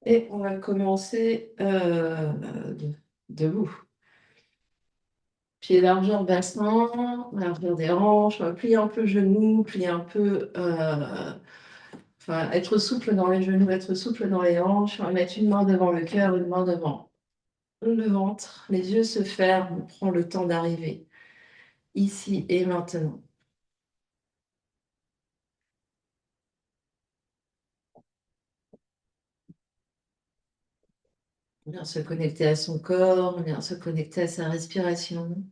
Et on va commencer debout. Pied largeur bassin, largeur des hanches, on va plier un peu le genou, plier un peu, enfin être souple dans les genoux, être souple dans les hanches. On va mettre une main devant le cœur, une main devant le ventre. Les yeux se ferment, on prend le temps d'arriver ici et maintenant. On vient se connecter à son corps, on vient se connecter à sa respiration.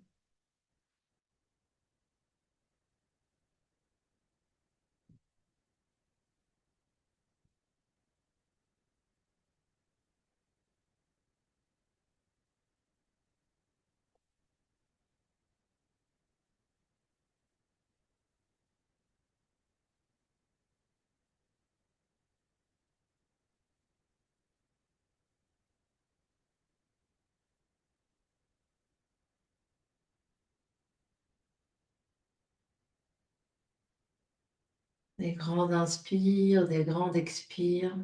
Des grandes inspires, des grandes expires.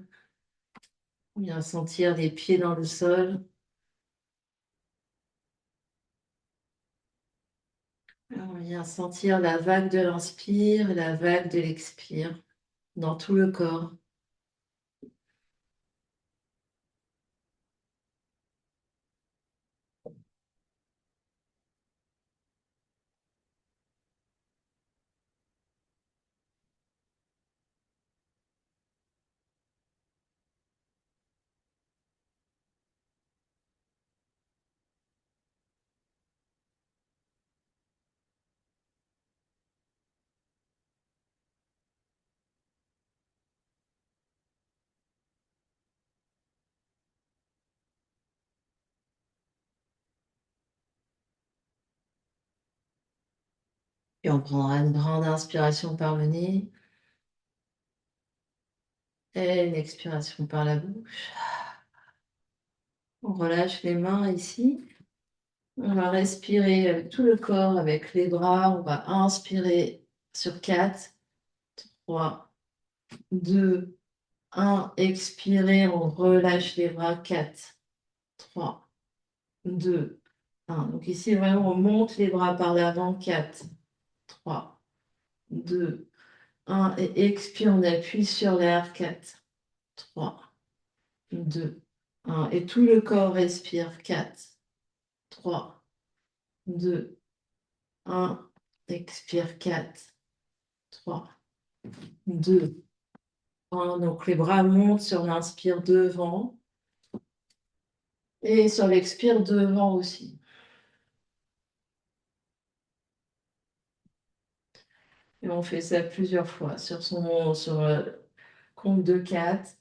On vient sentir les pieds dans le sol. On vient sentir la vague de l'inspire et la vague de l'expire dans tout le corps. Et on prendra une grande inspiration par le nez et une expiration par la bouche. On relâche les mains ici. On va respirer avec tout le corps, avec les bras. On va inspirer sur 4, 3, 2, 1. Expirer, on relâche les bras. 4, 3, 2, 1. Donc ici, vraiment, on monte les bras par l'avant. 4, 3, 2, 1. Et expire, on appuie sur l'air. 4, 3, 2, 1. Et tout le corps respire. 4, 3, 2, 1. Expire. 4, 3, 2, 1. Donc les bras montent sur l'inspire devant et sur l'expire devant aussi. Et on fait ça plusieurs fois sur compte de 4.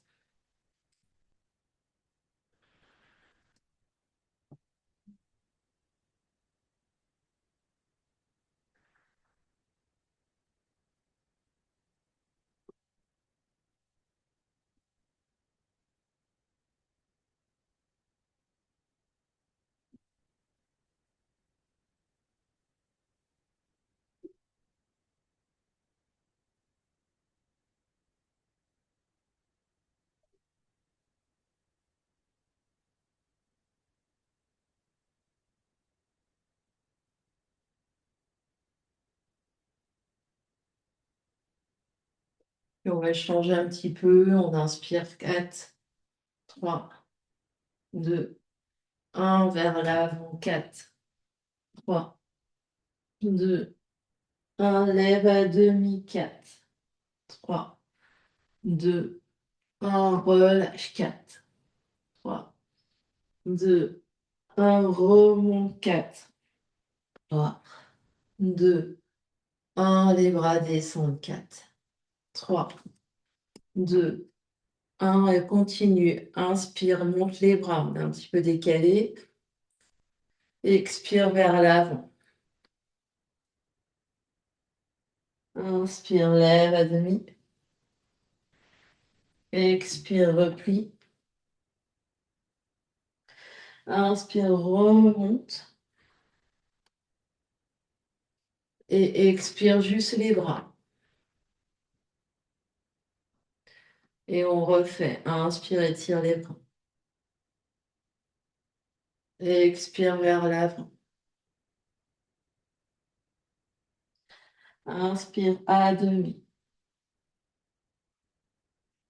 Et on va changer un petit peu. On inspire 4, 3, 2, 1 vers l'avant. 4, 3, 2, 1. Lève à demi. 4, 3, 2, 1. Relâche. 4, 3, 2, 1. Remonte. 4, 3, 2, 1. Les bras descendent. 4, 3, 2, 1. Et continue. Inspire, monte les bras. On est un petit peu décalé. Expire vers l'avant. Inspire, lève à demi. Expire, replie. Inspire, remonte. Et expire juste les bras. Et on refait. Inspire, étire les bras. Expire vers l'avant. Inspire à demi.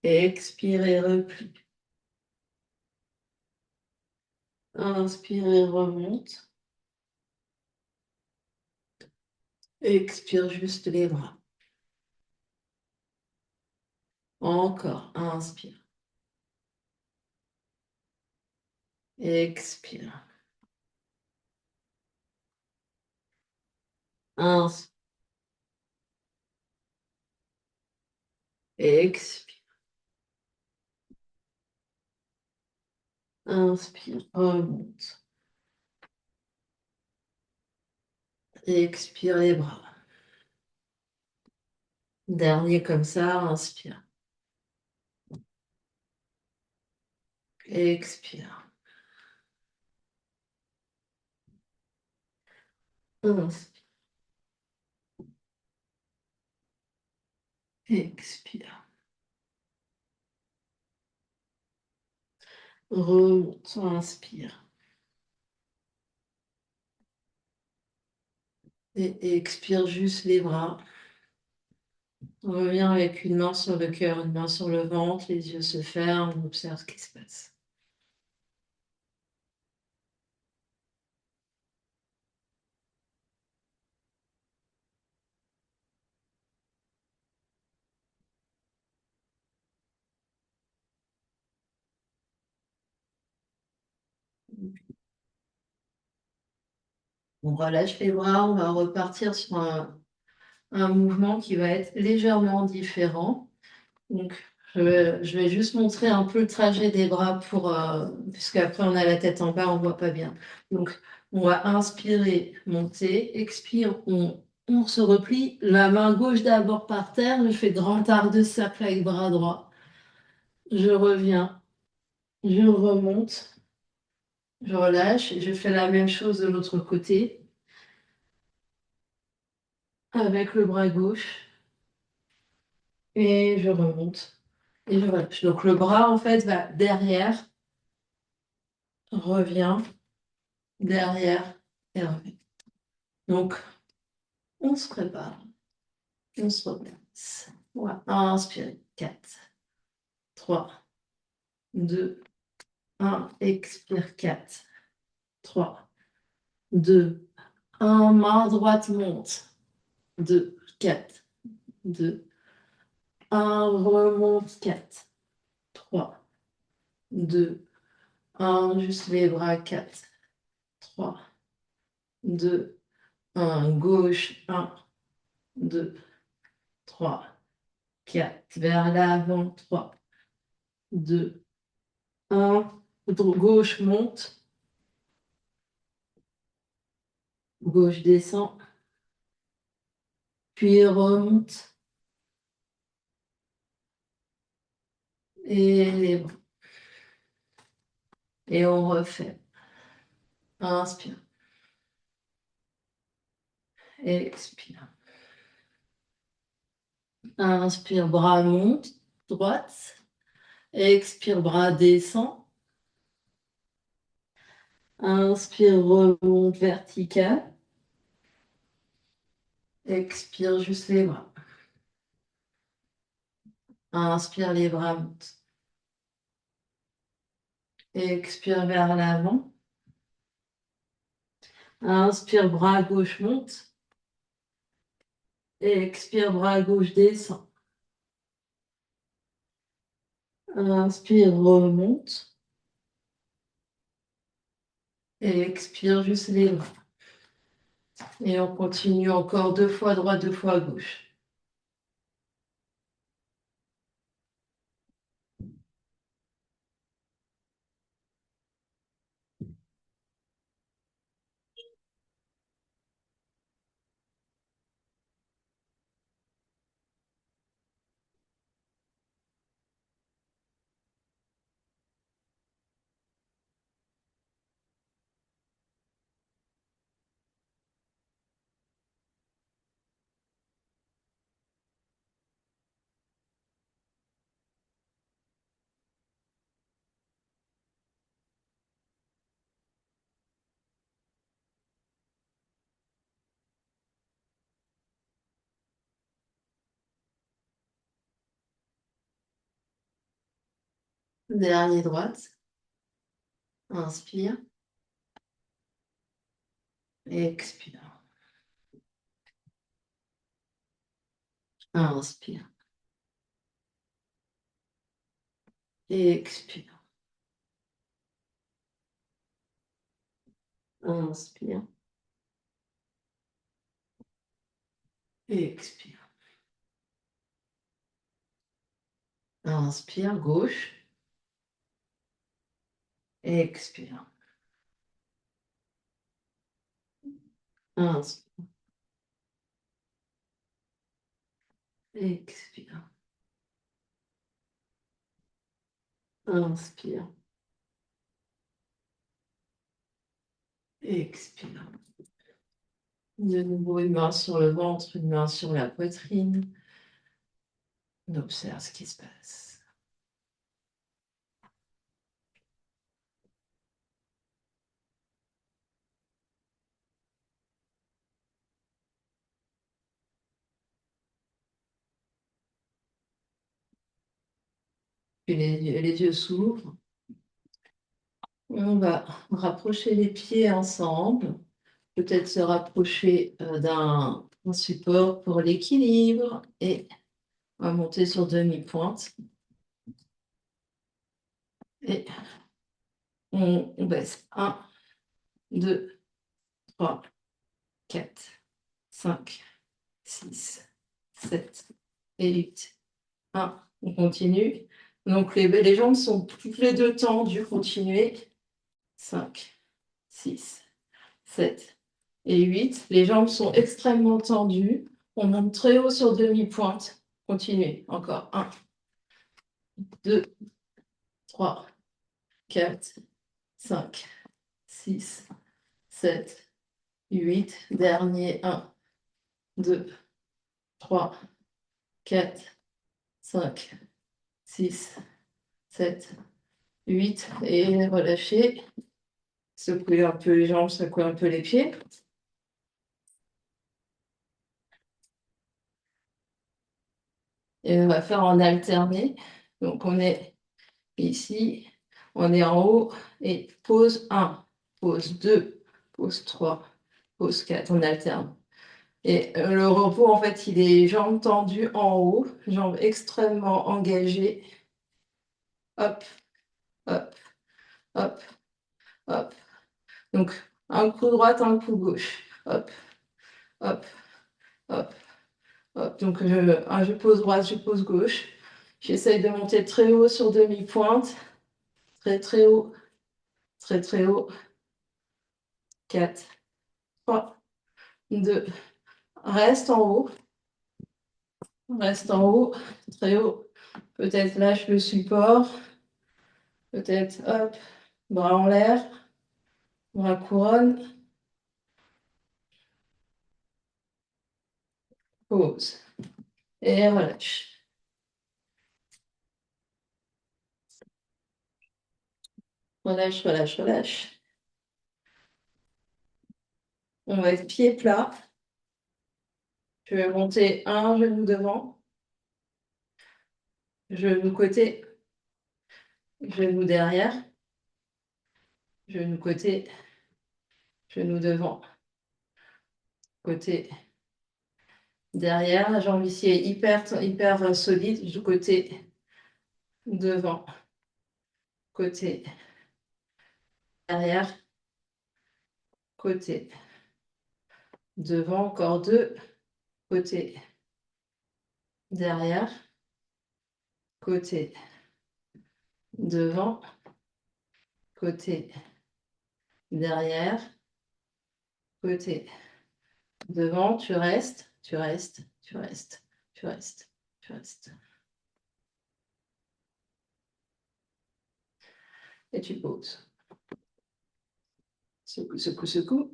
Expire et replie. Inspire et remonte. Expire juste les bras. Encore. Inspire. Expire. Inspire. Expire. Inspire. Remonte. Expire les bras. Dernier comme ça. Inspire. Expire. Inspire. Expire. Remonte. Inspire. Et expire juste les bras. On revient avec une main sur le cœur, une main sur le ventre, les yeux se ferment, on observe ce qui se passe. On relâche les bras, on va repartir sur un mouvement qui va être légèrement différent. Donc, je vais juste montrer un peu le trajet des bras puisqu'après on a la tête en bas, on voit pas bien. Donc, on va inspirer, monter, expire, on se replie. La main gauche d'abord par terre, je fais grand arc de cercle avec bras droit. Je reviens, je remonte, je relâche et je fais la même chose de l'autre côté avec le bras gauche et je remonte et je relâche. Donc, le bras en fait va derrière, revient, derrière et revient. Donc, on se prépare, on se replace. Voilà. Inspire. 4, 3, 2, 1. Expire. 4, 3, 2, 1. Main droite monte. 2, 4, 2, 1. Remonte. 4, 3, 2, 1. Juste les bras. 4, 3, 2, 1. Gauche. 1, 2, 3, 4. Vers l'avant. 3, 2, 1. Gauche monte. Gauche descend. Puis remonte. Et les bras. Et on refait. Inspire. Expire. Inspire, bras monte. Droite. Expire, bras descend. Inspire, remonte vertical. Expire juste les bras. Inspire, les bras montent. Expire vers l'avant. Inspire, bras gauche monte. Expire, bras gauche descend. Inspire, remonte. Et expire juste les bras. Et on continue encore 2 fois droite, 2 fois gauche. Dernier droite. Inspire. Expire. Inspire. Expire. Inspire. Expire. Inspire, gauche. Expire. Inspire. Expire. Inspire. Expire. De nouveau, une main sur le ventre, une main sur la poitrine. On observe ce qui se passe. Puis les yeux s'ouvrent. On va rapprocher les pieds ensemble. Peut-être se rapprocher d'un support pour l'équilibre. Et on va monter sur demi-pointe. Et on baisse. 1, 2, 3, 4, 5, 6, 7 et 8. 1, on continue. Donc les jambes sont toutes les deux tendues. Continuez. 5, 6, 7 et 8. Les jambes sont extrêmement tendues. On monte très haut sur demi-pointe. Continuez. Encore. 1, 2, 3, 4, 5, 6, 7, 8. Dernier. 1, 2, 3, 4, 5, 6, 7, 8. Et relâchez. Secouez un peu les jambes, secouez un peu les pieds. Et on va faire en alterné. Donc on est ici, on est en haut et pause 1, pause 2, pause 3, pause 4, on alterne. Et le repos, en fait, il est jambes tendues en haut, jambes extrêmement engagées. Hop, hop, hop, hop. Donc, un coup droite, un coup gauche. Hop, hop, hop, hop. Donc, je pose droite, je pose gauche. J'essaye de monter très haut sur demi-pointe. Très, très haut, très, très haut. 4, 3, 2. Reste en haut. Reste en haut, très haut. Peut-être lâche le support. Peut-être, hop, bras en l'air, bras couronne. Pause. Et relâche. Relâche, relâche, relâche. On va être pied plat. Je vais monter un genou devant, genou côté, genou derrière, genou côté, genou devant, côté derrière. La jambe ici est hyper solide. Du côté devant, côté derrière, côté devant, encore deux, côté derrière, côté devant, côté derrière, côté devant. Tu restes, tu restes, tu restes, tu restes, tu restes. Et tu poses. Secoue, secoue, secoue.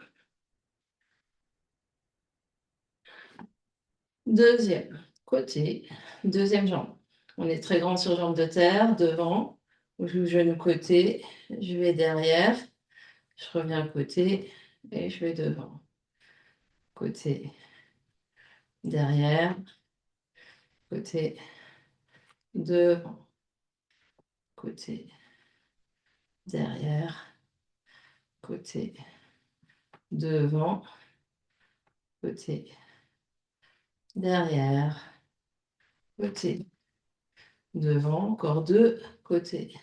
Deuxième côté, deuxième jambe. On est très grand sur jambe de terre, devant. Je joue genou côté, je vais derrière, je reviens côté et je vais devant. Côté, derrière, côté, devant, côté, derrière, côté, devant, côté, derrière, côté, devant, encore deux, côté,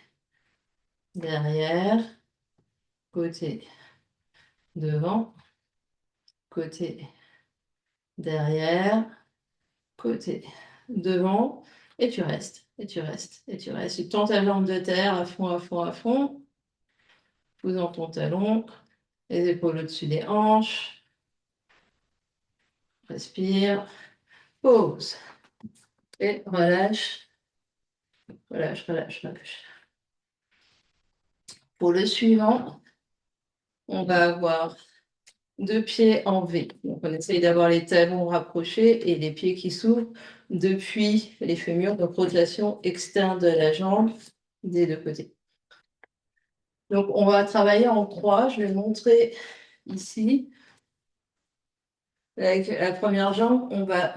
derrière, côté, devant, côté, derrière, côté, devant, et tu restes, et tu restes, et tu restes. Tu tends ta jambe de terre à fond, à fond, à fond, posant ton talon, les épaules au-dessus des hanches, respire, pause, et relâche, relâche, relâche, relâche. Pour le suivant, on va avoir deux pieds en V. Donc, on essaye d'avoir les talons rapprochés et les pieds qui s'ouvrent depuis les fémurs, donc rotation externe de la jambe des deux côtés. Donc, on va travailler en croix. Je vais montrer ici. Avec la première jambe, on va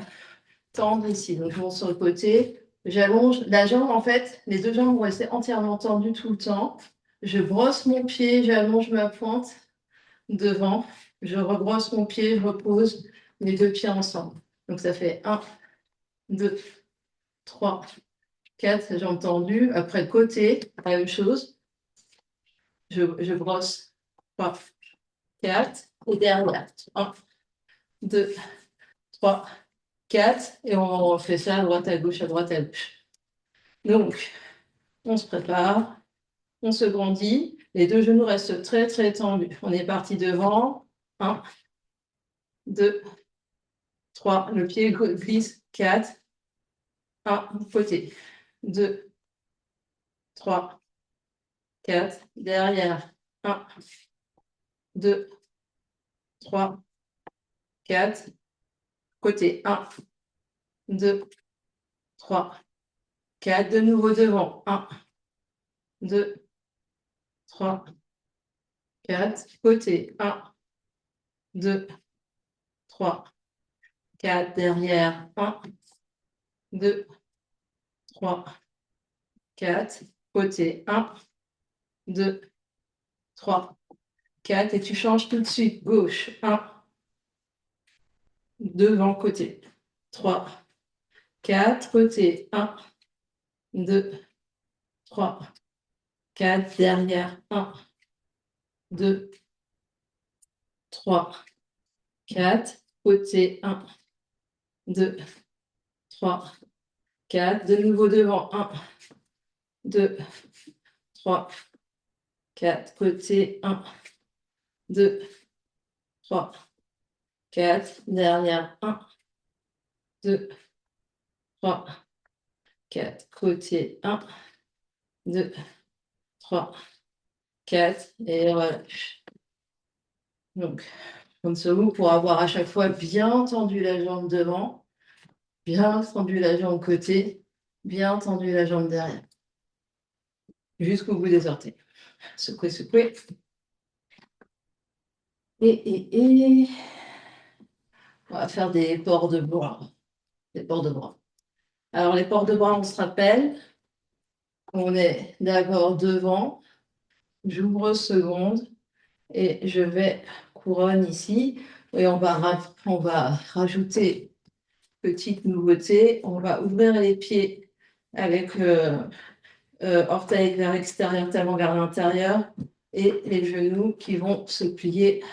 tendre ici. Donc, je monte sur le côté. J'allonge la jambe, en fait, les deux jambes vont rester entièrement tendues tout le temps. Je brosse mon pied, j'allonge ma pointe devant. Je rebrosse mon pied, je repose les deux pieds ensemble. Donc, ça fait 1, 2, 3, 4, jambes tendues. Après, côté, la même chose. Je brosse 3, 4. Et derrière, 1, 2, 3, 4. Et on refait ça à droite, à gauche, à droite, à gauche. Donc, on se prépare, on se grandit. Les deux genoux restent très, très tendus. On est parti devant. 1, 2, 3. Le pied glisse. 4. 1, côté. 2, 3, 4. Derrière. 1, 2, 3, 4. Côté. 1, 2, 3, 4. De nouveau devant. 1, 2, 3, 4. Côté. 1, 2, 3, 4. Derrière. 1, 2, 3, 4. Côté. 1, 2, 3, 4. Et tu changes tout de suite. Gauche. 1, devant, côté. 3, 4. Côté. 1, 2, 3, 4. Derrière. 1, 2, 3, 4. Côté. 1, 2, 3, 4. De nouveau devant. 1, 2, 3, 4. Côté. 1, 2, 3, 4. Derrière. 1, 2, 3, 4. Côté. 1, 2, 3, 4. Et relâche. Donc, comme ce mot pour avoir à chaque fois bien tendu la jambe devant, bien tendu la jambe côté, bien tendu la jambe derrière. Jusqu'au bout des orteils. Secouez, secouez. Et on va faire des ports de bras. Des ports de bras. Alors, les ports de bras, on se rappelle, on est d'abord devant, j'ouvre seconde et je vais couronne ici. Et on va rajouter petite nouveauté, on va ouvrir les pieds avec orteils vers l'extérieur, talon vers l'intérieur et les genoux qui vont se plier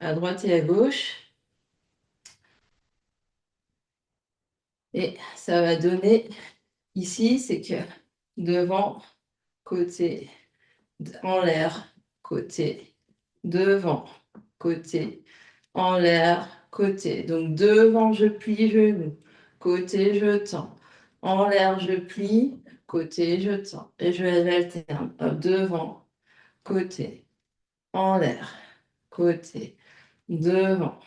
à droite et à gauche. Et ça va donner ici, c'est que devant, côté, en l'air, côté, devant, côté, en l'air, côté. Donc devant, je plie genou, côté, je tends. En l'air, je plie, côté, je tends. Et je alterne. Devant, côté, en l'air, côté, devant,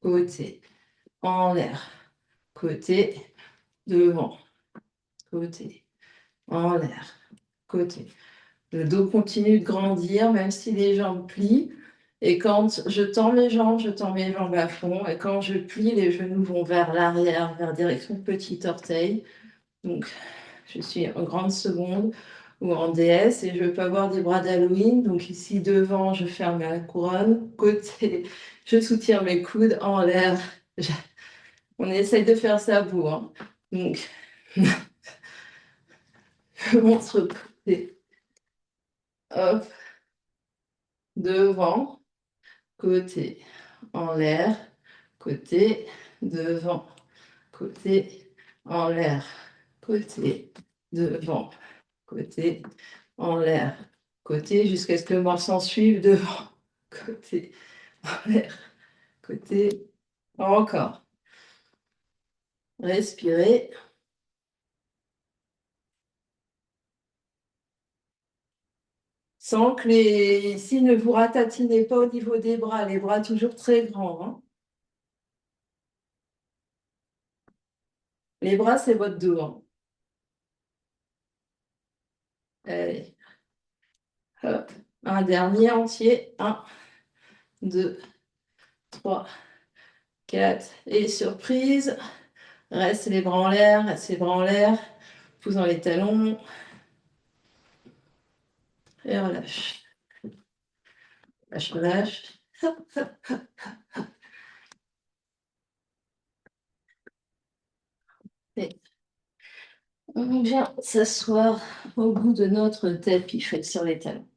côté, en l'air, côté, devant, côté, en l'air, côté. Le dos continue de grandir, même si les jambes plient. Et quand je tends mes jambes, je tends mes jambes à fond. Et quand je plie, les genoux vont vers l'arrière, vers direction petit orteil. Donc, je suis en grande seconde. ou en déesse, et je veux pas avoir des bras d'Halloween. Donc ici devant, je ferme la couronne. Côté, je soutiens mes coudes en l'air. On essaye de faire ça beau, hein. Donc, je montre côté. Hop, devant, côté, en l'air, côté, devant, côté, en l'air, côté, devant, côté, en l'air, côté, jusqu'à ce que le morceau suive devant, côté, en l'air, côté, encore. Respirez. Sans que ici, ne vous ratatinez pas au niveau des bras, les bras toujours très grands, hein. Les bras, c'est votre dos, hein. Allez, hop. Un dernier entier. 1, 2, 3, 4. Et surprise, reste les bras en l'air, reste les bras en l'air, poussant les talons. Et relâche. Lâche, relâche. Et on vient s'asseoir au bout de notre tapis, fait sur les talons.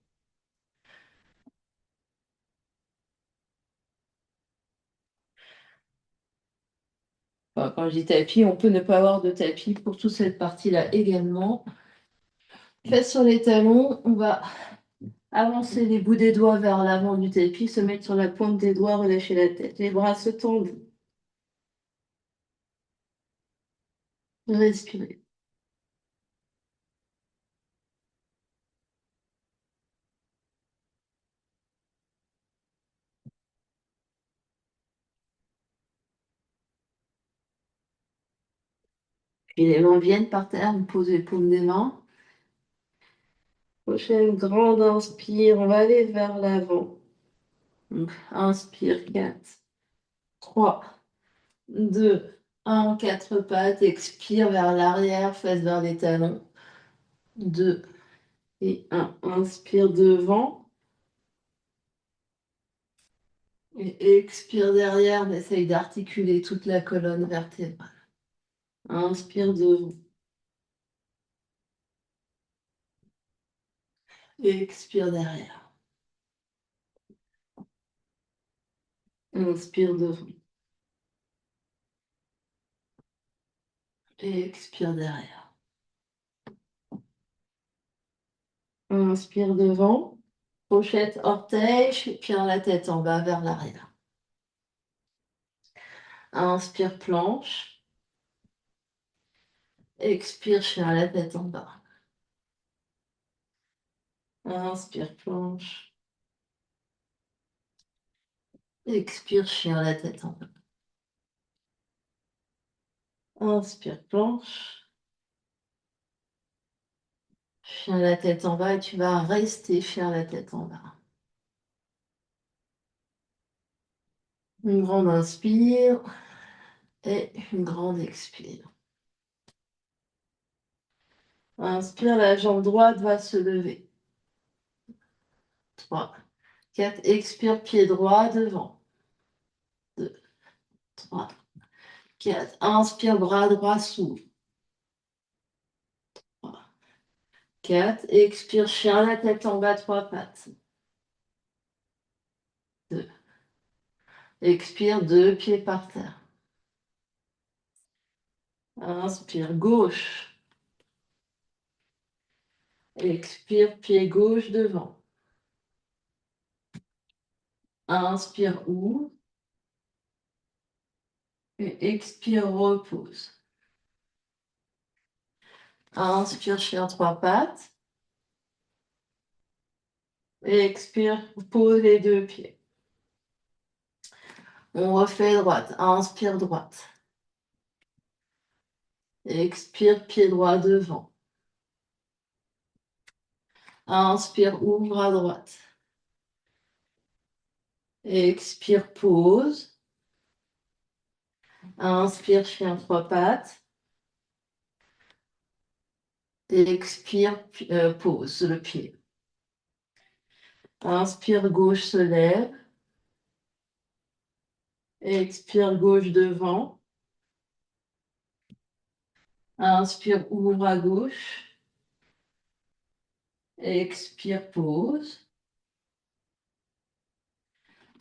Enfin, quand je dis tapis, on peut ne pas avoir de tapis pour toute cette partie-là également. Faites sur les talons, on va avancer les bouts des doigts vers l'avant du tapis, se mettre sur la pointe des doigts, relâcher la tête. Les bras se tendent. Respirez. Puis les mains viennent par terre, vous posez les paumes des mains. Prochaine grande inspire, on va aller vers l'avant. Donc, inspire, 4, 3, 2, 1, 4 pattes, expire vers l'arrière, face vers les talons. 2 et 1, inspire devant. Et expire derrière, on essaye d'articuler toute la colonne vertébrale. Inspire devant. Et expire derrière. Inspire devant. Et expire derrière. Inspire devant. Pochette, orteil, puis la tête en bas vers l'arrière. Inspire, planche. Expire, chien la tête en bas. Inspire, planche. Expire, chien la tête en bas. Inspire, planche. Chien la tête en bas et tu vas rester chien la tête en bas. Une grande inspire et une grande expire. Inspire, la jambe droite va se lever. 3, 4, expire, pied droit devant. 2, 3, 4, inspire, bras droit s'ouvre. 3, 4, expire, chien, la tête en bas, 3 pattes. 2, expire, 2 pieds par terre. Inspire, gauche. Expire, pied gauche devant. Inspire, ouvre. Et expire, repose. Inspire, chien, 3 pattes. Et expire, pose les 2 pieds. On refait droite. Inspire, droite. Expire, pied droit devant. Inspire, ouvre à droite. Expire, pause. Inspire, chien, 3 pattes. Et expire, pose le pied. Inspire, gauche se lève. Expire, gauche devant. Inspire, ouvre à gauche. Expire, pose.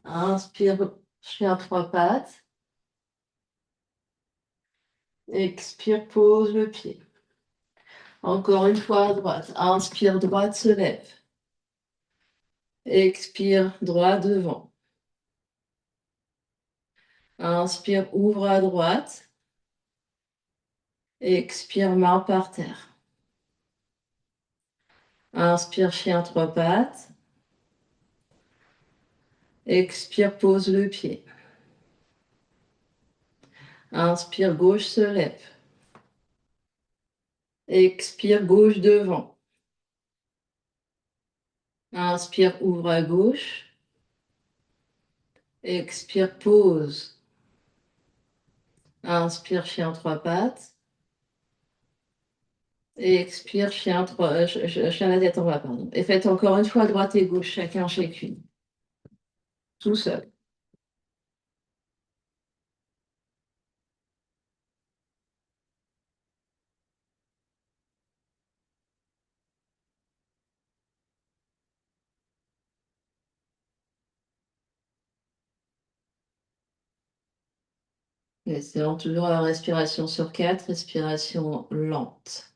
Inspire, chien à trois pattes. Expire, pose le pied. Encore une fois à droite. Inspire, droite se lève. Expire, droit devant. Inspire, ouvre à droite. Expire, main par terre. Inspire, chien à trois pattes. Expire, pose le pied. Inspire, gauche se lève. Expire, gauche devant. Inspire, ouvre à gauche. Expire, pose. Inspire, chien trois pattes. Et expire, chien à la tête en bas, pardon. Et faites encore une fois droite et gauche, chacun, chacune. Tout seul. Essayons toujours la respiration sur 4, respiration lente.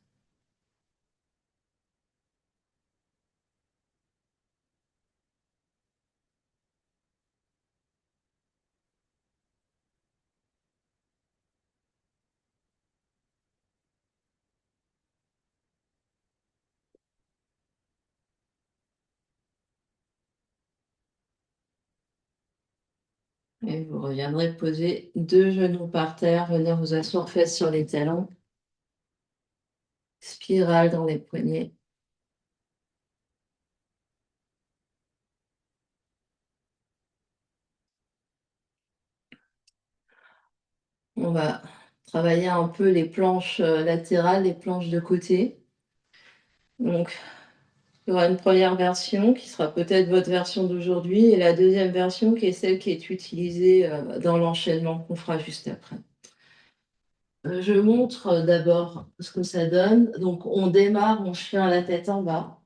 Et vous reviendrez poser deux genoux par terre, venir vous asseoir fesses sur les talons. Spirale dans les poignets. On va travailler un peu les planches latérales, les planches de côté. Donc, il y aura une première version qui sera peut-être votre version d'aujourd'hui et la deuxième version qui est celle qui est utilisée dans l'enchaînement qu'on fera juste après. Je montre d'abord ce que ça donne. Donc, on démarre en chien à la tête en bas.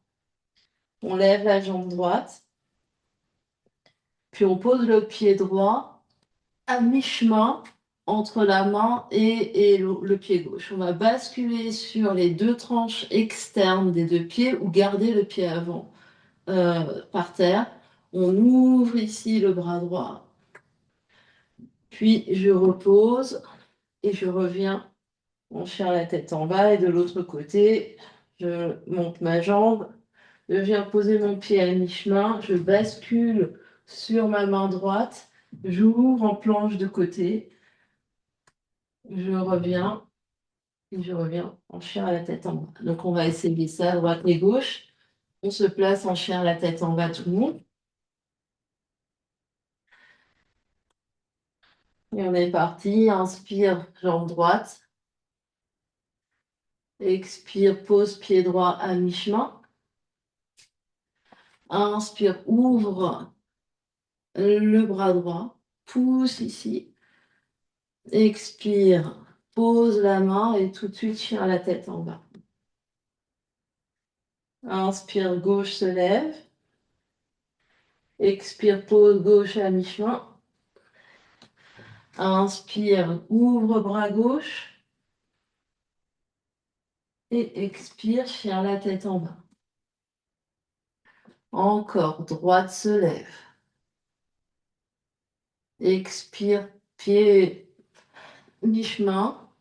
On lève la jambe droite. Puis, on pose le pied droit à mi-chemin entre la main et le pied gauche. On va basculer sur les deux tranches externes des deux pieds ou garder le pied avant par terre. On ouvre ici le bras droit. Puis, je repose et je reviens en chien à la tête en bas. Et de l'autre côté, je monte ma jambe. Je viens poser mon pied à mi-chemin. Je bascule sur ma main droite. J'ouvre en planche de côté. Je reviens et je reviens en chien à la tête en bas. Donc, on va essayer ça à droite et gauche. On se place en chien à la tête en bas, tout le monde. Et on est parti. Inspire, jambe droite. Expire, pose pied droit à mi-chemin. Inspire, ouvre le bras droit. Pousse ici. Expire, pose la main et tout de suite chien à la tête en bas. Inspire, gauche se lève. Expire, pose gauche à mi-chemin. Inspire, ouvre bras gauche. Et expire, chien à la tête en bas. Encore, droite se lève. Expire, pied mi-chemin.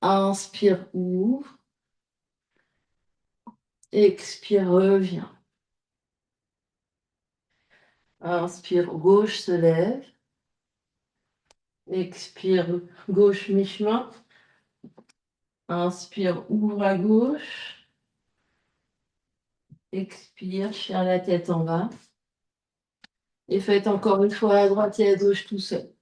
Inspire, ouvre. Expire, reviens. Inspire, gauche se lève. Expire, gauche mi-chemin. Inspire, ouvre à gauche. Expire, chien à la tête en bas. Et faites encore une fois à droite et à gauche tout seul.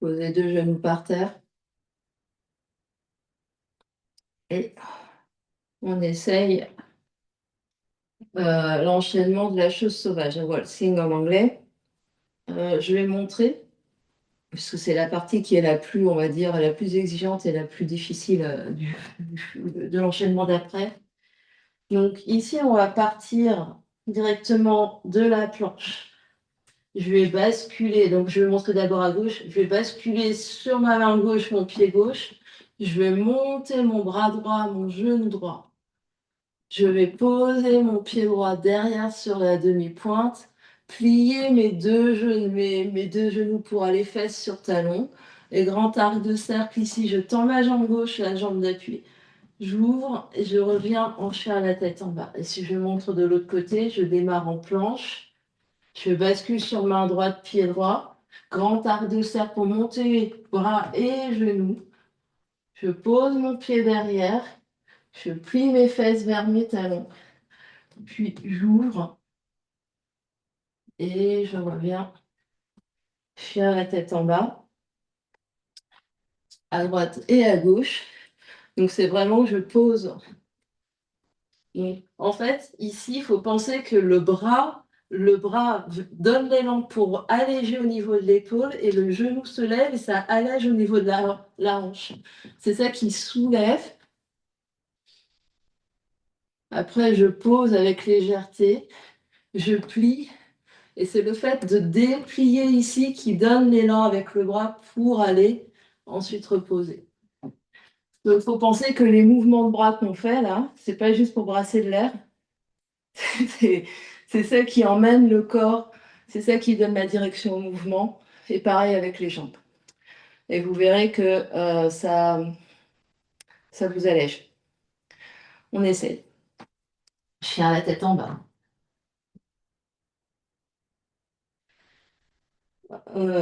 Posez deux genoux par terre. Et on essaye l'enchaînement de la chose sauvage. Waltzing en anglais. Je vais montrer, puisque c'est la partie qui est la plus, on va dire, la plus exigeante et la plus difficile de l'enchaînement d'après. Donc ici, on va partir directement de la planche. Je vais basculer, donc je vais montrer d'abord à gauche, je vais basculer sur ma main gauche, mon pied gauche. Je vais monter mon bras droit, mon genou droit. Je vais poser mon pied droit derrière sur la demi-pointe, plier mes deux genoux pour aller fesses sur talon. Et grand arc de cercle ici, je tends ma jambe gauche, la jambe d'appui. J'ouvre et je reviens en chien à la tête en bas. Et si je montre de l'autre côté, je démarre en planche. Je bascule sur main droite, pied droit. Grand arc de cercle pour monter bras et genoux. Je pose mon pied derrière. Je plie mes fesses vers mes talons. Puis j'ouvre et je reviens. Chien à la tête en bas, à droite et à gauche. Donc c'est vraiment, je pose. Donc, en fait, ici, il faut penser que le bras donne l'élan pour alléger au niveau de l'épaule et le genou se lève et ça allège au niveau de la hanche. C'est ça qui soulève. Après, je pose avec légèreté, je plie et c'est le fait de déplier ici qui donne l'élan avec le bras pour aller ensuite reposer. Donc, il faut penser que les mouvements de bras qu'on fait là, c'est pas juste pour brasser de l'air, c'est ça qui emmène le corps, c'est ça qui donne la direction au mouvement, et pareil avec les jambes. Et vous verrez que ça vous allège. On essaye. Chien à la tête en bas.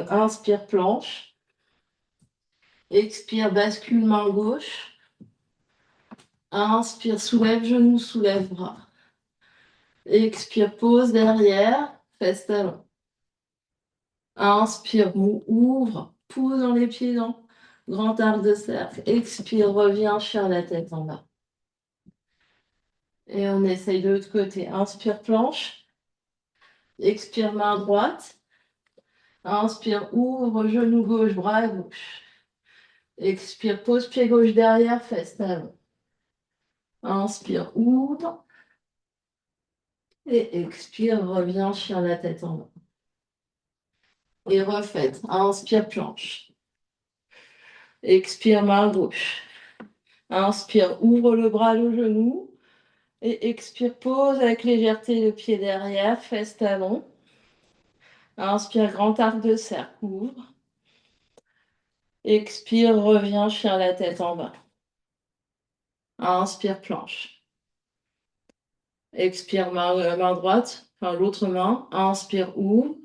Inspire planche. Expire bascule main gauche. Inspire soulève genou, soulève bras. Expire pose derrière, fesse talon. Inspire, ouvre, pousse dans les pieds dans grand arc de cercle. Expire, reviens, chien la tête en bas. Et on essaye de l'autre côté. Inspire, planche. Expire, main droite. Inspire, ouvre, genou gauche, bras gauche. Expire, pose pied gauche derrière, fesse talon. Inspire, ouvre. Et expire, reviens, chien la tête en bas. Et refaites. Inspire, planche. Expire, main gauche. Inspire, ouvre le bras, le genou. Et expire, pose avec légèreté le pied derrière, fesse talon. Inspire, grand arc de cercle, ouvre. Expire, reviens, chien la tête en bas. Inspire, planche. Expire, main droite, enfin l'autre main. Inspire, ouvre.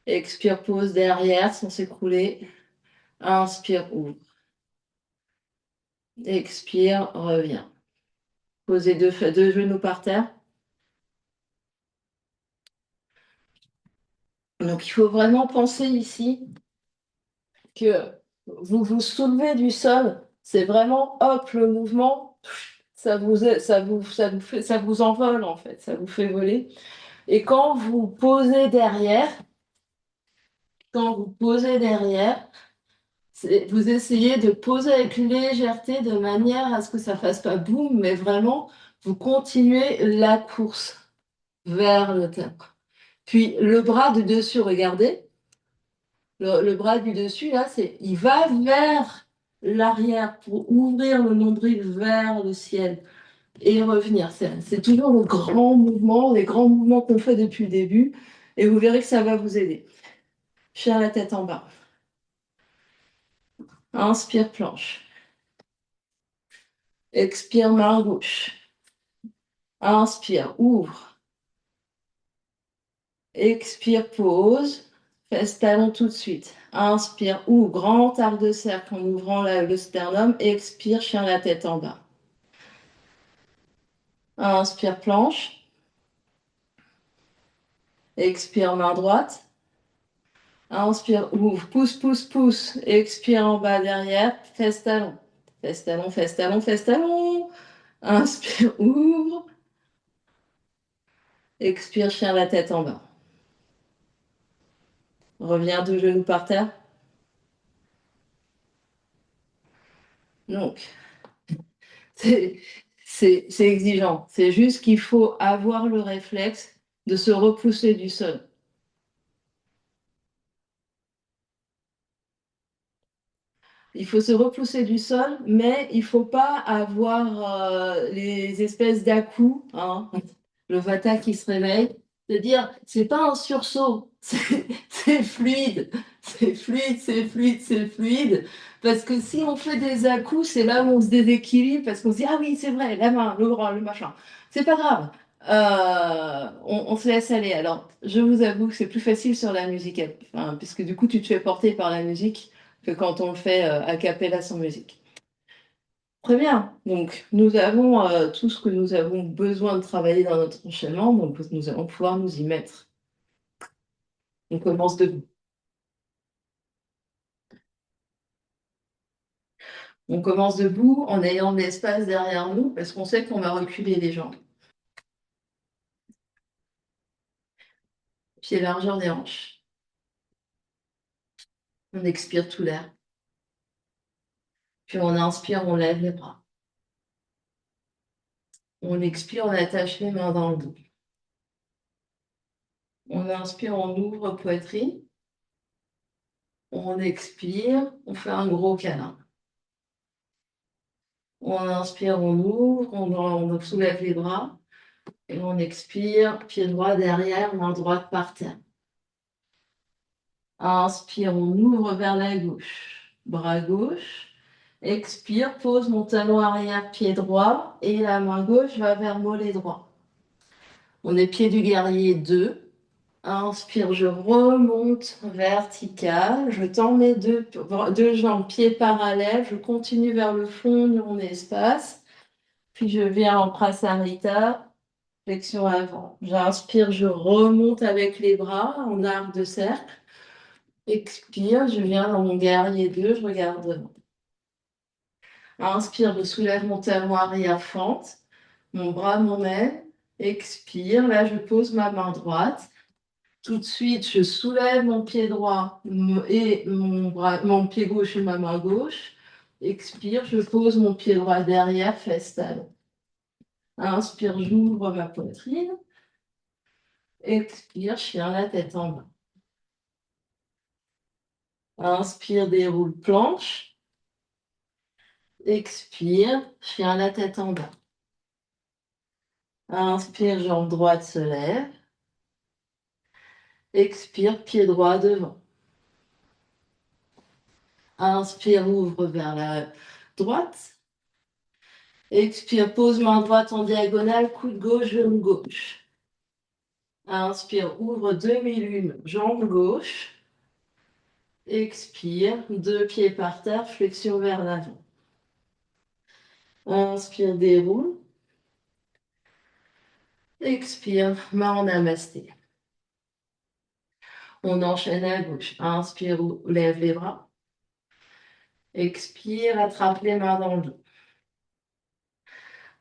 Expire, pose derrière sans s'écrouler. Inspire, ouvre. Expire, reviens. Posez deux genoux par terre. Donc il faut vraiment penser ici que vous vous soulevez du sol, c'est vraiment hop le mouvement, ça vous envole en fait, ça vous fait voler. Et quand vous posez derrière, vous essayez de poser avec légèreté de manière à ce que ça fasse pas boum, mais vraiment vous continuez la course vers le terre. Puis le bras du dessus, regardez. Le bras du dessus, là, il va vers l'arrière pour ouvrir le nombril vers le ciel et revenir. C'est toujours le grand mouvement, les grands mouvements qu'on fait depuis le début. Et vous verrez que ça va vous aider. Chien la tête en bas. Inspire, planche. Expire, main gauche. Inspire, ouvre. Expire, pause. Fesse talon tout de suite. Inspire, ouvre, grand arc de cercle en ouvrant le sternum. Expire, chien la tête en bas. Inspire, planche. Expire, main droite. Inspire, ouvre, pousse, pousse, pousse. Expire en bas derrière, fesse talon. Fesse talon, fesse talon, fesse talon. Inspire, ouvre. Expire, chien la tête en bas. Reviens deux genoux par terre. Donc, c'est c'est exigeant. C'est juste qu'il faut avoir le réflexe de se repousser du sol. Il faut se repousser du sol, mais il ne faut pas avoir les espèces d'à-coups, hein, le vata qui se réveille, de dire c'est pas un sursaut, c'est fluide, c'est fluide, c'est fluide, c'est fluide. Parce que si on fait des à-coups, c'est là où on se déséquilibre, parce qu'on se dit ah oui, c'est vrai, la main, le bras, le machin. C'est pas grave. On se laisse aller. Alors, je vous avoue que c'est plus facile sur la musique, enfin, puisque du coup, tu te fais porter par la musique que quand on le fait a cappella sans musique. Très bien. Donc, nous avons tout ce que nous avons besoin de travailler dans notre enchaînement, donc nous allons pouvoir nous y mettre. On commence debout. On commence debout en ayant de l'espace derrière nous parce qu'on sait qu'on va reculer les jambes. Pieds largeur des hanches. On expire tout l'air. Puis on inspire, on lève les bras. On expire, on attache les mains dans le dos. On inspire, on ouvre poitrine. On expire, on fait un gros câlin. On inspire, on ouvre, on soulève les bras. Et on expire, pied droit derrière, main droite par terre. Inspire, on ouvre vers la gauche. Bras gauche. Expire, pose mon talon arrière, pied droit. Et la main gauche va vers mollet droit. On est pied du guerrier 2. Inspire, je remonte vertical. Je tends mes deux jambes, pieds parallèles. Je continue vers le fond de mon espace. Puis je viens en prasarita. Flexion avant. J'inspire, je remonte avec les bras en arc de cercle. Expire, je viens dans mon guerrier 2, je regarde devant. Inspire, je soulève mon talon arrière fente. Mon bras m'emmène. Expire, là je pose ma main droite. Tout de suite, je soulève mon pied droit et mon pied gauche et ma main gauche. Expire, je pose mon pied droit derrière, fesse talon. Inspire, j'ouvre ma poitrine. Expire, chien la tête en bas. Inspire, déroule planche. Expire, chien la tête en bas. Inspire, jambe droite se lève. Expire, pied droit devant. Inspire, ouvre vers la droite. Expire, pose main droite en diagonale, coude gauche, genou gauche. Inspire, ouvre demi-lune, jambe gauche. Expire, deux pieds par terre, flexion vers l'avant. Inspire, déroule. Expire, main en namasté. On enchaîne à gauche. Inspire, lève les bras. Expire, attrape les mains dans le dos.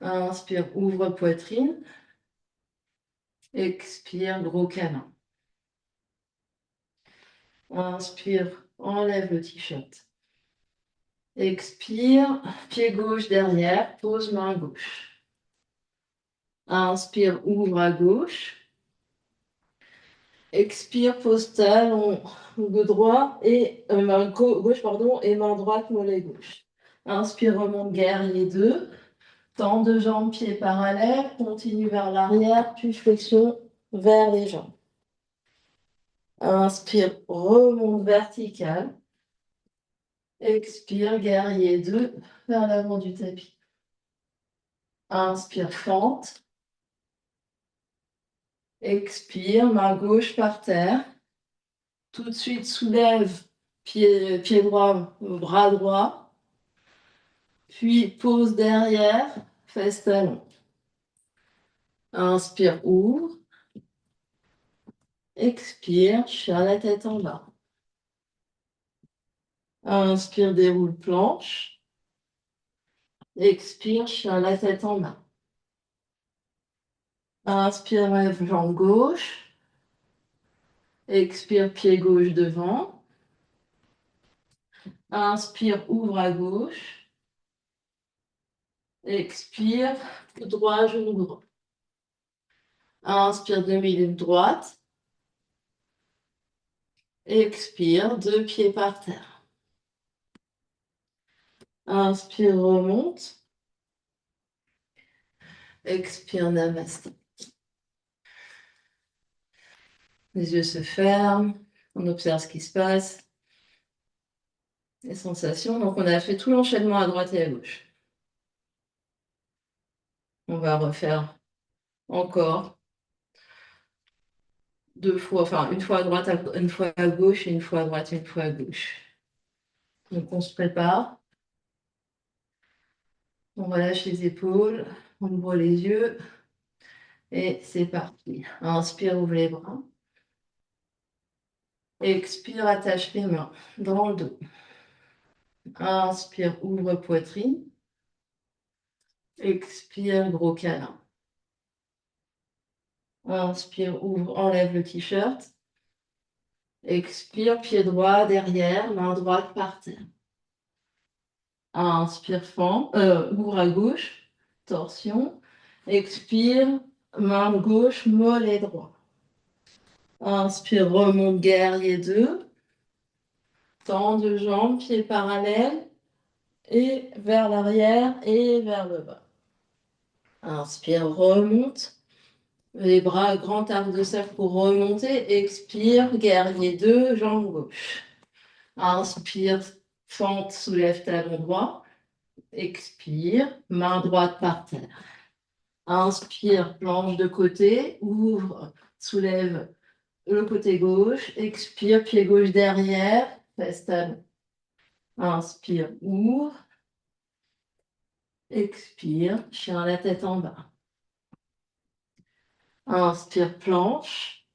Inspire, ouvre poitrine. Expire, gros câlin. Inspire, enlève le t-shirt. Expire, pied gauche derrière, pose main gauche. Inspire, ouvre à gauche. Expire, pose talon droit et main gauche pardon, et main droite, mollet gauche. Inspire, remonte guerrier 2. Tends deux jambes, pieds parallèles, continue vers l'arrière, puis flexion vers les jambes. Inspire, remonte vertical. Expire, guerrier 2, vers l'avant du tapis. Inspire, fente. Expire, main gauche par terre. Tout de suite, soulève, pied droit, bras droit. Puis pose derrière, fesse talon. Inspire, ouvre. Expire, chien la tête en bas. Inspire, déroule planche. Expire, chien la tête en bas. Inspire, lève jambe gauche. Expire, pied gauche devant. Inspire, ouvre à gauche. Expire, coup droit, genou droit. Inspire, demi-lune droite. Expire, deux pieds par terre. Inspire, remonte. Expire, namasté. Les yeux se ferment. On observe ce qui se passe. Les sensations. Donc, on a fait tout l'enchaînement à droite et à gauche. On va refaire encore deux fois, enfin une fois à droite, une fois à gauche et une fois à droite et une fois à gauche. Donc, on se prépare. On relâche les épaules. On ouvre les yeux. Et c'est parti. Inspire, ouvre les bras. Expire, attache les mains dans le dos. Inspire, ouvre poitrine. Expire, gros câlin. Inspire, ouvre, enlève le t-shirt. Expire, pied droit derrière, main droite par terre. Inspire, fend, ouvre à gauche, torsion. Expire, main gauche, mollet droit. Inspire, remonte, guerrier 2. Tends de jambes, pieds parallèles. Et vers l'arrière et vers le bas. Inspire, remonte. Les bras, grand arc de cercle pour remonter. Expire, guerrier 2, jambe gauche. Inspire, fente, soulève talon droit. Expire, main droite par terre. Inspire, planche de côté, ouvre, soulève le côté gauche. Expire, pied gauche derrière, fesse talon. Inspire, ouvre. Expire, chien la tête en bas. Inspire, planche.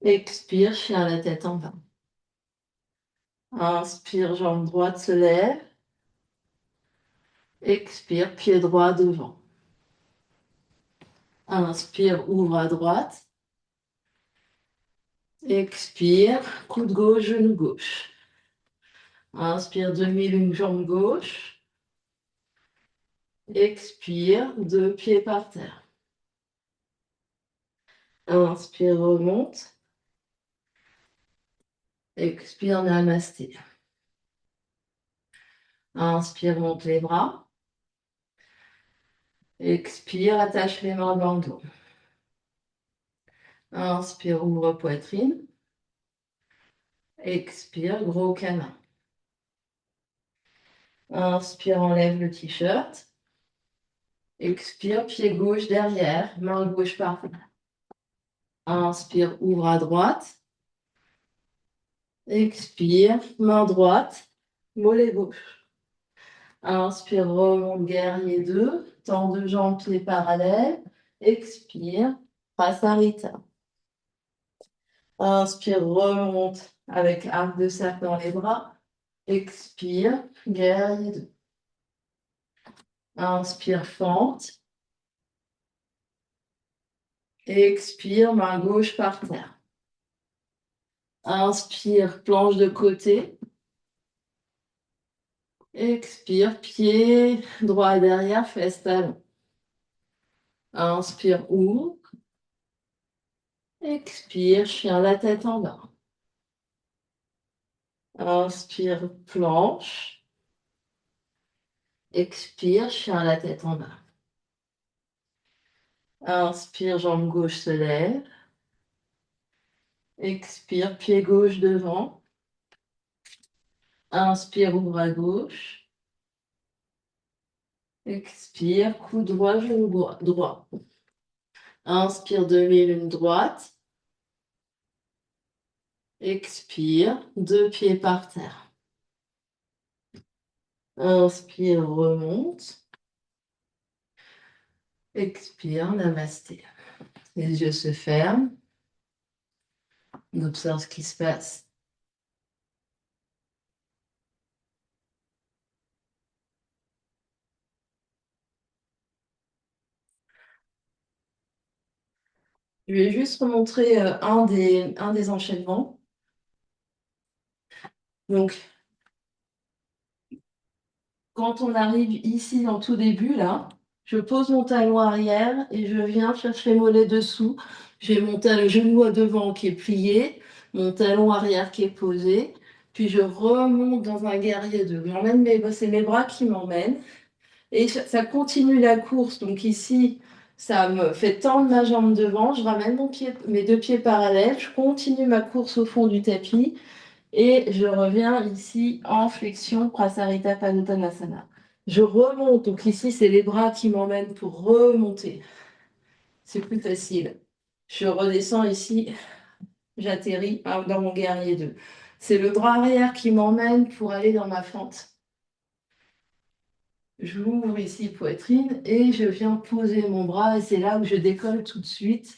Expire, chien la tête en bas. Inspire, jambe droite se lève. Expire, pied droit devant. Inspire, ouvre à droite. Expire, coude gauche, genou gauche. Inspire, demi-lune, jambe gauche. Expire, deux pieds par terre. Inspire, remonte. Expire, namasté. Inspire, monte les bras. Expire, attache les mains dans le dos. Inspire, ouvre poitrine. Expire, gros câlin. Inspire, enlève le t-shirt. Expire, pied gauche derrière, main gauche par terre. Inspire, ouvre à droite. Expire, main droite, mollet gauche. Inspire, remonte, guerrier 2. Tends deux jambes, pieds parallèles. Expire, Prasarita. Inspire, remonte avec arc de cercle dans les bras. Expire, guerrier 2. Inspire, fente. Expire, main gauche par terre. Inspire, planche de côté. Expire, pied droit derrière, fesse talon. Inspire, ouvre. Expire, chien la tête en bas. Inspire, planche. Expire, chien la tête en bas. Inspire, jambe gauche se lève. Expire, pied gauche devant. Inspire, ouvre à gauche. Expire, cou droit, genou droit. Inspire, demi-lune droite. Expire, deux pieds par terre. Inspire, remonte. Expire, namasté. Les yeux se ferment. On observe ce qui se passe. Je vais juste remontrer un des enchaînements. Donc, quand on arrive ici dans tout début, là, je pose mon talon arrière et je viens chercher mollet dessous. J'ai mon talon, genou à devant qui est plié, mon talon arrière qui est posé. Puis je remonte dans un guerrier 2. C'est mes bras qui m'emmènent. Et ça continue la course. Donc ici, ça me fait tendre ma jambe devant. Je ramène mes deux pieds parallèles. Je continue ma course au fond du tapis. Et je reviens ici en flexion Prasarita Padottanasana. Je remonte. Donc ici, c'est les bras qui m'emmènent pour remonter. C'est plus facile. Je redescends ici. J'atterris dans mon guerrier 2. C'est le bras arrière qui m'emmène pour aller dans ma fente. J'ouvre ici poitrine et je viens poser mon bras et c'est là où je décolle tout de suite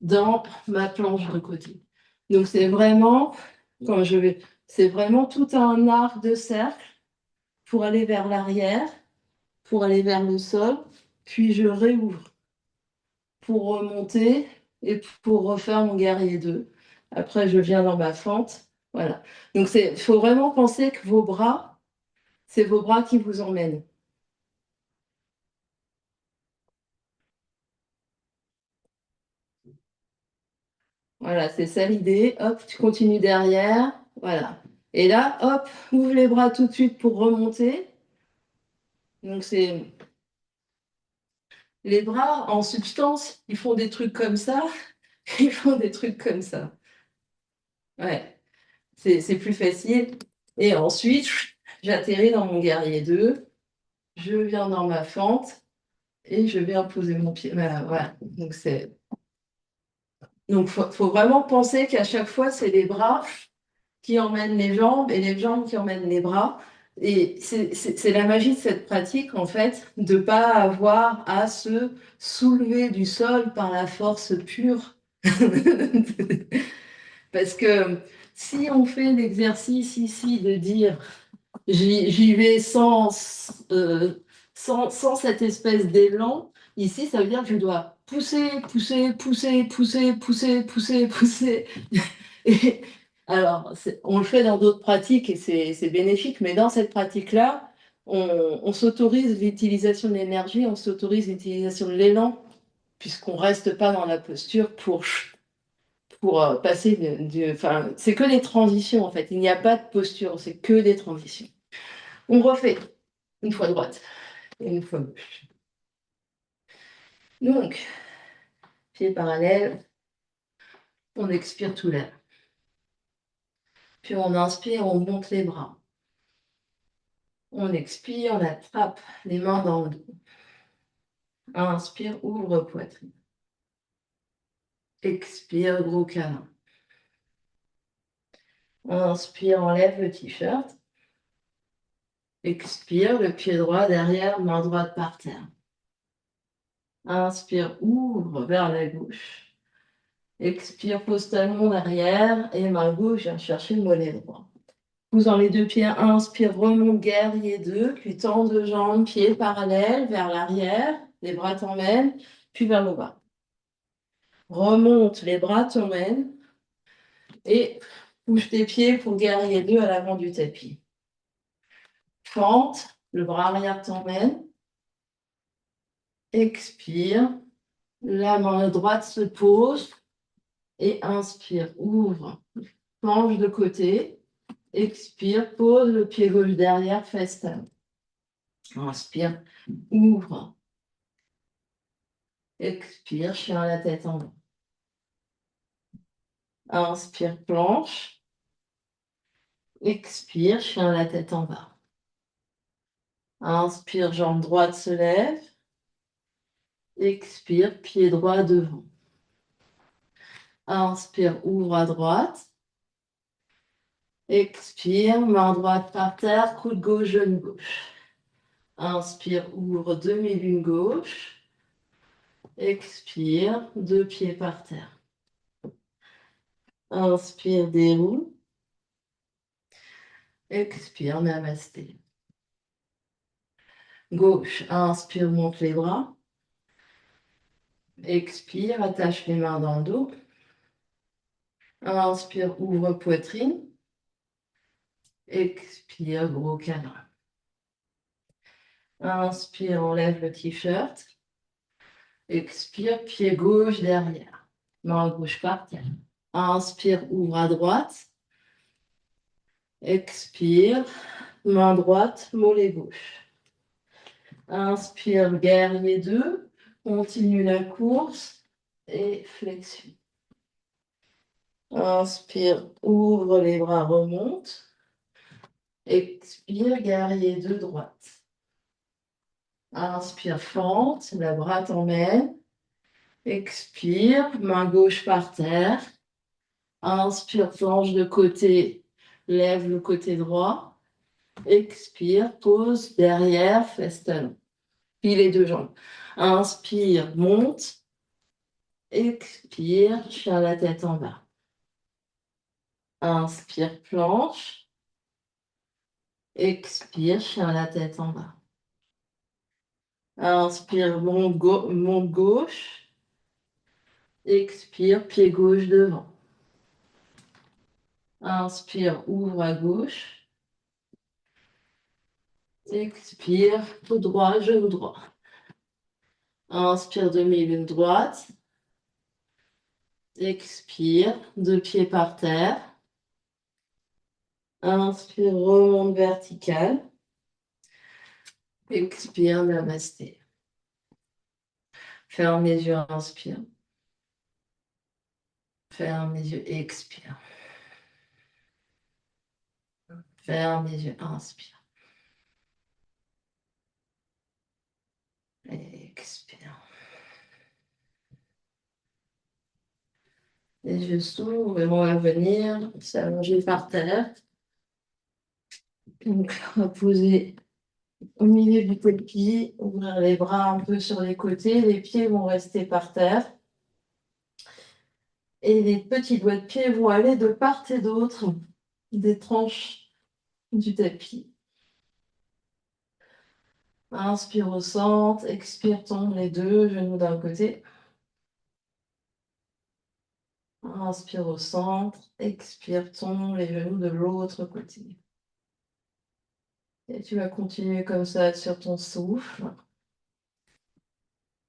dans ma planche de côté. Donc c'est vraiment, quand je vais, c'est vraiment tout un arc de cercle pour aller vers l'arrière, pour aller vers le sol, puis je réouvre pour remonter et pour refaire mon guerrier 2. Après, je viens dans ma fente. Voilà. Donc il faut vraiment penser que vos bras, c'est vos bras qui vous emmènent. Voilà, c'est ça l'idée. Hop, tu continues derrière. Voilà. Et là, hop, ouvre les bras tout de suite pour remonter. Donc, c'est les bras en substance, ils font des trucs comme ça. Ils font des trucs comme ça. Ouais, c'est plus facile. Et ensuite, j'atterris dans mon guerrier 2. Je viens dans ma fente et je viens poser mon pied. Voilà. Donc, faut vraiment penser qu'à chaque fois, c'est les bras qui emmène les jambes et les jambes qui emmènent les bras. Et c'est la magie de cette pratique, en fait, de ne pas avoir à se soulever du sol par la force pure. Parce que si on fait l'exercice ici de dire j'y vais sans cette espèce d'élan, ici, ça veut dire que je dois pousser, pousser, pousser, pousser, pousser, pousser, pousser. Et alors, on le fait dans d'autres pratiques et c'est bénéfique, mais dans cette pratique-là, on s'autorise l'utilisation de l'énergie, on s'autorise l'utilisation de l'élan, puisqu'on ne reste pas dans la posture pour passer enfin, c'est que des transitions en fait. Il n'y a pas de posture, c'est que des transitions. On refait une fois droite et une fois gauche. Donc, pied parallèle, on expire tout l'air. Puis on inspire, on monte les bras. On expire, on attrape les mains dans le dos. Inspire, ouvre poitrine. Expire, gros câlin. Inspire, enlève le t-shirt. Expire, le pied droit derrière, main droite par terre. Inspire, ouvre vers la gauche. Expire, pose talon derrière et main gauche, viens chercher le mollet droit. Poussant les deux pieds, inspire, remonte, guerrier 2, puis tends deux jambes, pieds parallèles vers l'arrière, les bras t'emmènent, puis vers le bas. Remonte, les bras t'emmènent et bouge tes pieds pour guerrier 2 à l'avant du tapis. Fente, le bras arrière t'emmène. Expire, la main droite se pose et inspire, ouvre, penche de côté. Expire, pose le pied gauche derrière, fesse talon. Inspire, ouvre. Expire, chien à la tête en bas. Inspire, planche. Expire, chien à la tête en bas. Inspire, jambe droite se lève. Expire, pied droit devant. Inspire, ouvre à droite. Expire, main droite par terre, coude gauche, genou gauche. Inspire, ouvre demi-lune gauche. Expire, deux pieds par terre. Inspire, déroule. Expire, namasté. Gauche, inspire, monte les bras. Expire, attache les mains dans le dos. Inspire, ouvre poitrine. Expire, gros câlin. Inspire, enlève le t-shirt. Expire, pied gauche derrière. Main gauche par terre. Inspire, ouvre à droite. Expire, main droite, mollet gauche. Inspire, guerrier 2. Continue la course et flexion. Inspire, ouvre les bras, remonte. Expire, guerrier 2 droite. Inspire, fente, le bras t'emmène. Expire, main gauche par terre. Inspire, planche de côté, lève le côté droit. Expire, pose derrière, fesse talon. Puis les deux jambes. Inspire, monte. Expire, chien la tête en bas. Inspire, planche. Expire, chien la tête en bas. Inspire, monte gauche. Expire, pied gauche devant. Inspire, ouvre à gauche. Expire, tout droit, genou droit. Inspire, demi-lune droite. Expire, deux pieds par terre. Inspire, remonte verticale. Expire, namasté. Ferme les yeux, inspire. Ferme les yeux, expire. Ferme les yeux, inspire. Expire. Les yeux s'ouvrent et on va venir s'allonger par terre. Donc, on va poser au milieu du tapis, ouvrir les bras un peu sur les côtés. Les pieds vont rester par terre. Et les petits doigts de pied vont aller de part et d'autre des tranches du tapis. Inspire au centre, expire, tombe les deux genoux d'un côté. Inspire au centre, expire, tombe les genoux de l'autre côté. Et tu vas continuer comme ça sur ton souffle.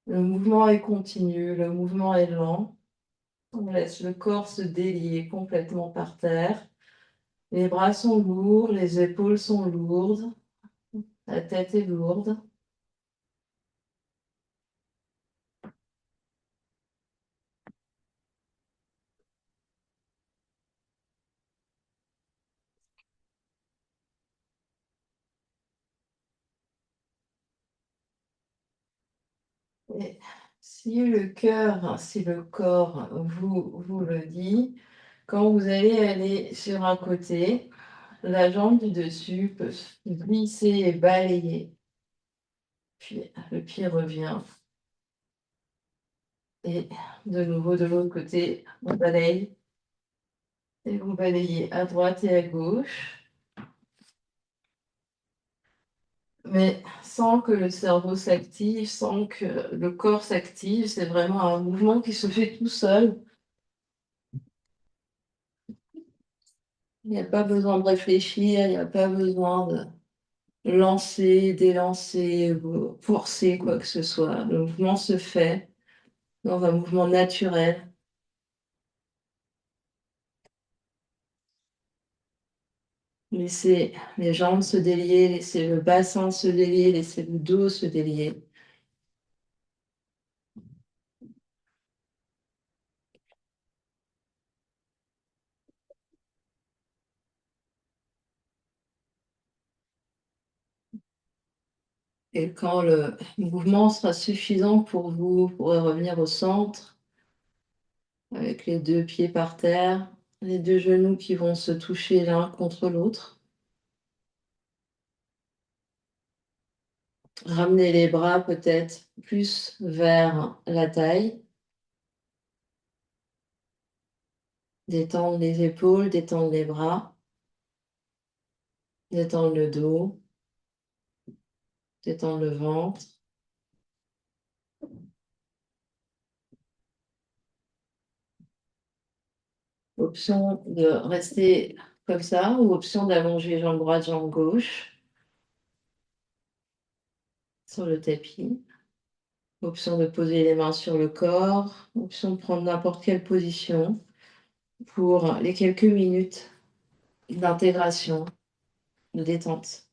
Le mouvement est continu, le mouvement est lent. On laisse le corps se délier complètement par terre. Les bras sont lourds, les épaules sont lourdes, la tête est lourde. Et si le cœur, si le corps vous le dit, quand vous allez aller sur un côté, la jambe du dessus peut se glisser et balayer. Puis le pied revient. Et de nouveau de l'autre côté, on balaye. Et vous balayez à droite et à gauche. Mais sans que le cerveau s'active, sans que le corps s'active, c'est vraiment un mouvement qui se fait tout seul. Il n'y a pas besoin de réfléchir, il n'y a pas besoin de lancer, délancer, ou forcer quoi que ce soit. Le mouvement se fait dans un mouvement naturel. Laissez les jambes se délier, laissez le bassin se délier, laissez le dos se délier. Et quand le mouvement sera suffisant pour vous, vous pourrez revenir au centre avec les deux pieds par terre, les deux genoux qui vont se toucher l'un contre l'autre. Ramenez les bras peut-être plus vers la taille. Détendre les épaules, détendre les bras, détendre le dos, détendre le ventre. Option de rester comme ça ou option d'allonger jambe droite, jambe gauche sur le tapis. Option de poser les mains sur le corps. Option de prendre n'importe quelle position pour les quelques minutes d'intégration, de détente.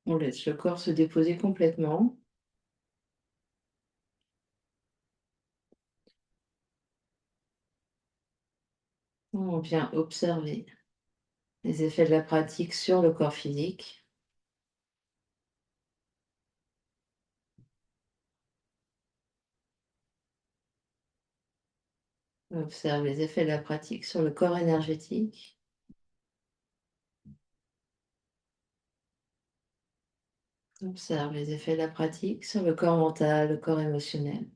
On laisse le corps se déposer complètement. On vient observer les effets de la pratique sur le corps physique. On observe les effets de la pratique sur le corps énergétique. On observe les effets de la pratique sur le corps mental, le corps émotionnel.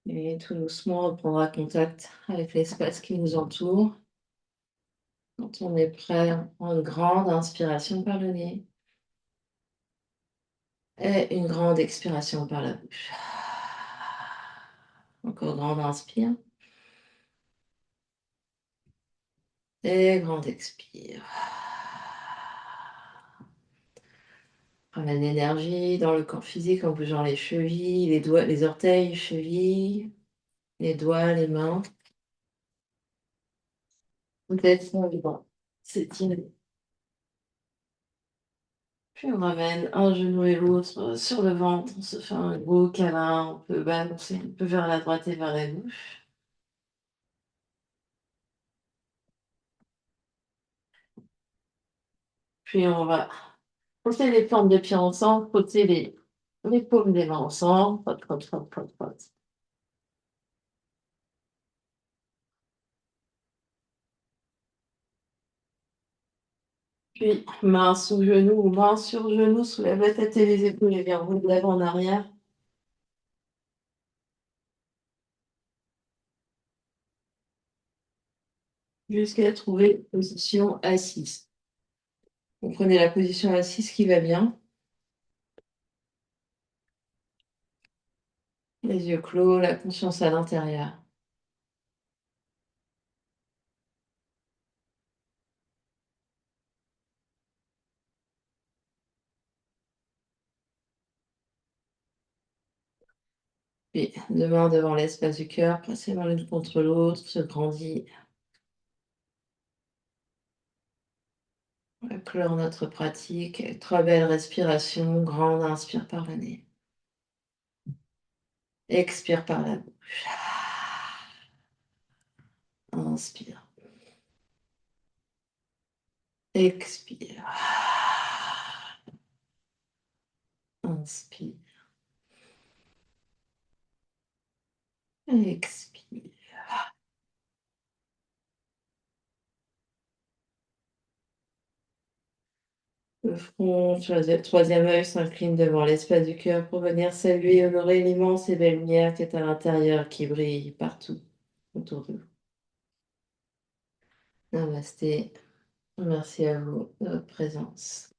Et tout doucement, on prendra contact avec l'espace qui nous entoure. Quand on est prêt, on prend une grande inspiration par le nez et une grande expiration par la bouche. Encore grande inspire et grande expire. Ramène l'énergie dans le corps physique en bougeant les chevilles, les doigts, les orteils, chevilles, les doigts, les mains. Peut-être sont vivants. S'étirer. Puis on ramène un genou et l'autre sur le ventre, on se fait un gros câlin, on peut balancer un peu vers la droite et vers la gauche. Puis on va frotter les plantes de pied ensemble, frotter les paumes des mains ensemble, frotte, frotte, frotte, frotte, frotte. Puis main sous genou ou main sur genou, soulève la tête et les épaules et viens rouler de l'avant en arrière. Jusqu'à trouver position assise. Vous prenez la position assise qui va bien. Les yeux clos, la conscience à l'intérieur. Puis deux mains devant l'espace du cœur, pressez l'une contre l'autre, se grandit. On va clore notre pratique. 3 belles respirations. Grande inspire par le nez. Expire par la bouche. Inspire. Expire. Inspire. Expire. Le front sur le troisième œil s'incline devant l'espace du cœur pour venir saluer et honorer l'immense et belle lumière qui est à l'intérieur, qui brille partout autour de vous. Namasté. Merci à vous de votre présence.